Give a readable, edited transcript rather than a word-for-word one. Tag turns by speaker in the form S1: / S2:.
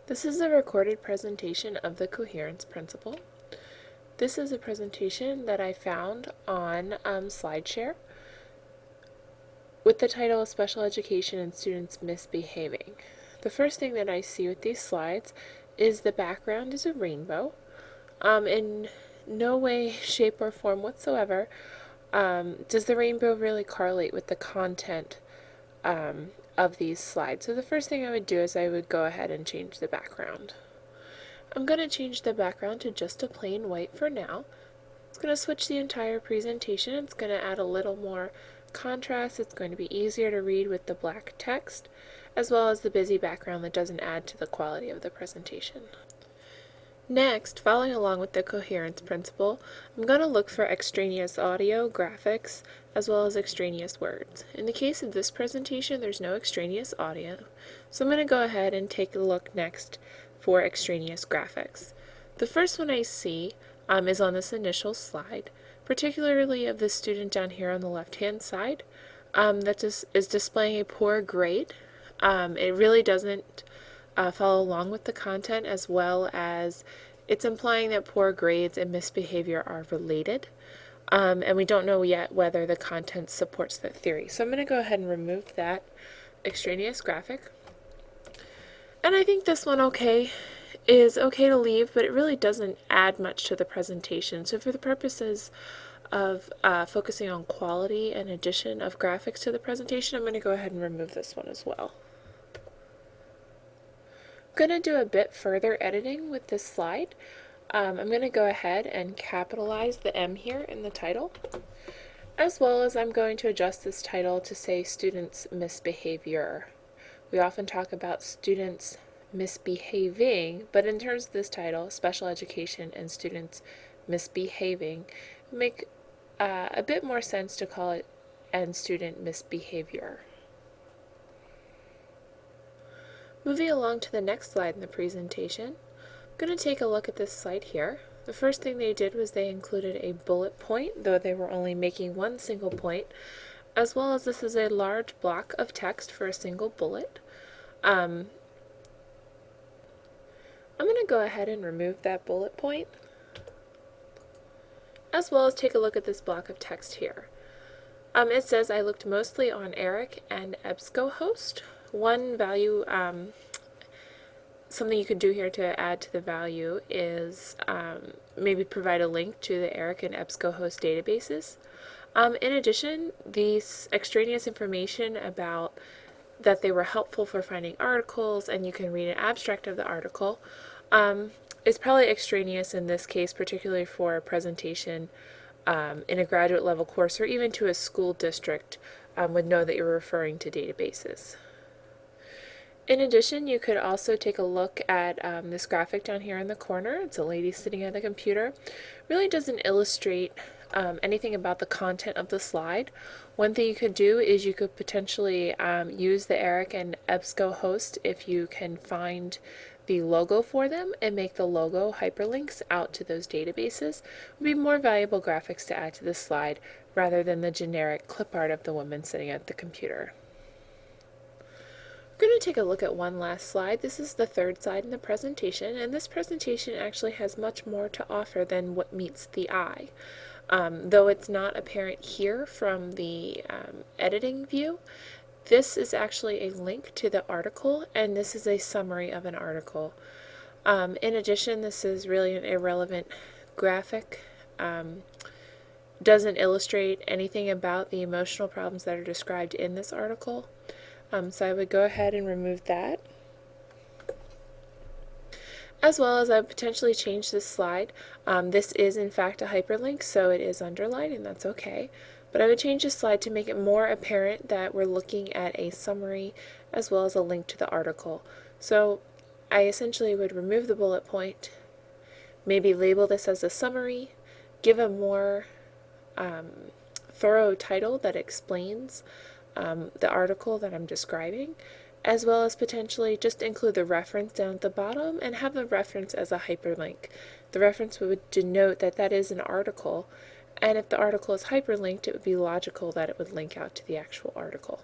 S1: This is a recorded presentation of the coherence principle. This is a presentation that I found on SlideShare with the title Special Education and Students Misbehaving. The first thing that I see with these slides is the background is a rainbow. In no way, shape, or form whatsoever does the rainbow really correlate with the content of these slides. So the first thing I would do is I would go ahead and change the background. I'm going to change the background to just a plain white for now. It's going to switch the entire presentation. It's going to add a little more contrast. It's going to be easier to read with the black text, as well as the busy background that doesn't add to the quality of the presentation. Next, following along with the coherence principle, I'm going to look for extraneous audio, graphics, as well as extraneous words. In the case of this presentation, there's no extraneous audio, so I'm going to go ahead and take a look next for extraneous graphics. The first one I see is on this initial slide, particularly of the student down here on the left-hand side that is displaying a poor grade. It really doesn't follow along with the content, as well as it's implying that poor grades and misbehavior are related. And we don't know yet whether the content supports that theory. So I'm going to go ahead and remove that extraneous graphic. And I think this one is okay to leave, but it really doesn't add much to the presentation. So for the purposes of focusing on quality and addition of graphics to the presentation, I'm going to go ahead and remove this one as well. I'm going to do a bit further editing with this slide. I'm going to go ahead and capitalize the M here in the title, as well as I'm going to adjust this title to say students misbehavior. We often talk about students misbehaving, but in terms of this title, special education and students misbehaving, it would make a bit more sense to call it and student misbehavior. Moving along to the next slide in the presentation, I'm going to take a look at this slide here. The first thing they did was they included a bullet point, though they were only making one single point, as well as this is a large block of text for a single bullet. I'm going to go ahead and remove that bullet point, as well as take a look at this block of text here. It says, I looked mostly on ERIC and EBSCOhost. One value, something you could do here to add to the value is maybe provide a link to the ERIC and EBSCOhost databases. In addition, these extraneous information about that they were helpful for finding articles and you can read an abstract of the article is probably extraneous in this case, particularly for a presentation in a graduate level course or even to a school district would know that you're referring to databases. In addition, you could also take a look at this graphic down here in the corner. It's a lady sitting at the computer. It really doesn't illustrate anything about the content of the slide. One thing you could do is you could potentially use the ERIC and EBSCOhost if you can find the logo for them and make the logo hyperlinks out to those databases. It would be more valuable graphics to add to this slide rather than the generic clip art of the woman sitting at the computer. We're going to take a look at one last slide. This is the third slide in the presentation, and this presentation actually has much more to offer than what meets the eye. Though it's not apparent here from the editing view, this is actually a link to the article, and this is a summary of an article. In addition, this is really an irrelevant graphic. Doesn't illustrate anything about the emotional problems that are described in this article. So I would go ahead and remove that. As well as I would potentially change this slide. This is in fact a hyperlink, so it is underlined, and that's okay. But I would change this slide to make it more apparent that we're looking at a summary as well as a link to the article. So I essentially would remove the bullet point, maybe label this as a summary, give a more thorough title that explains the article that I'm describing, as well as potentially just include the reference down at the bottom and have the reference as a hyperlink. The reference would denote that that is an article, and if the article is hyperlinked, it would be logical that it would link out to the actual article.